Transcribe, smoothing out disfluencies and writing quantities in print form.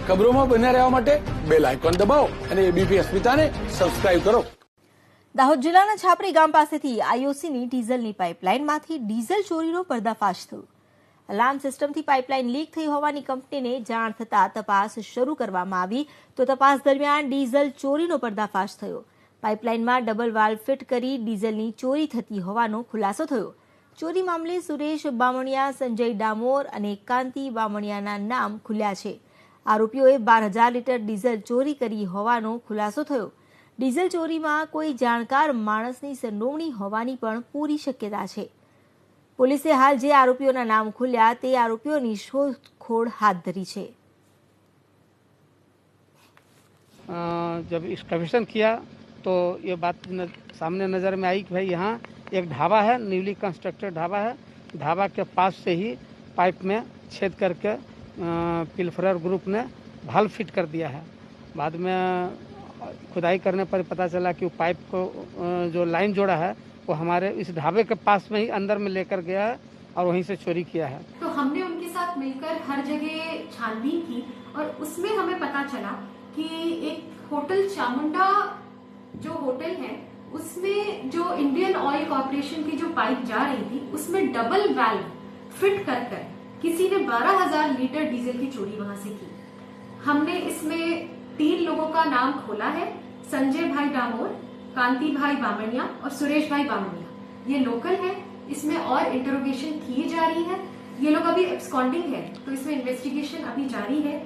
ખબરોમાં બન્યા રહેવા માટે બેલ આઇકોન દબાવો અને એબીપી અસ્મિતાને સબસ્ક્રાઇબ કરો. દાહોદ જિલ્લાના છાપરી ગામ પાસેથી આઈઓસીની ડીઝલની પાઇપલાઇનમાંથી ડીઝલ ચોરીનો પર્દાફાશ થયો. અલાર્મ સિસ્ટમથી પાઇપલાઇન લીક થઈ હોવાની કંપનીને જાણ થતાં તપાસ શરૂ કરવામાં આવી તો તપાસ દરમિયાન ડીઝલ ચોરીનો પર્દાફાશ થયો. પાઇપલાઇનમાં ડબલ વાલ્વ ફિટ કરી ડીઝલની ચોરી થતી હોવાનો ખુલાસો થયો. ચોરી મામલે સુરેશ બામણિયા, સંજય ડામોર અને કાંતિ બામણિયાના નામ ખુલ્યા છે. આરોપીઓએ 12,000 લીટર ડીઝલ ચોરી કરી હોવાનો ખુલાસો થયો. ડીઝલ ચોરીમાં કોઈ જાણકાર માણસની સંડોવણી હોવાની પણ પૂરી શક્યતા છે. પોલીસે હાલ જે આરોપીઓના નામ ખુલ્યા તે આરોપીઓની શોધખોળ હાથ ધરી છે. जब एक्सकवेशन किया तो ये बात सामने नज़र में आई कि भाई यहाँ एक ढाबा है, न्यूली कंस्ट्रक्टेड ढाबा है. ढाबा के पास से ही पाइप में छेद करके पिलफरर ग्रुप ने भाल्व फिट कर दिया है. बाद में खुदाई करने पर पता चला कि वो पाइप को जो लाइन जोड़ा है वो हमारे इस ढाबे के पास में ही अंदर में लेकर गया है और वहीं से चोरी किया है. तो हमने उनके साथ मिलकर हर जगह छानबीन की और उसमें हमें पता चला कि एक होटल चामुंडा जो होटल है उसमें जो इंडियन ऑयल कॉर्पोरेशन की जो पाइप जा रही थी उसमें डबल वाल्व फिट कर किसी ने 12,000 लीटर डीजल की चोरी वहां से की. हमने इसमें 3 लोगों का नाम खोला है, संजय भाई डामोर, कांति भाई बामणिया और सुरेश भाई बामणिया. ये लोकल है. इसमें और इंटरोगेशन की जा रही है. ये लोग अभी एब्सकॉन्डिंग है तो इसमें इन्वेस्टिगेशन अभी जारी है.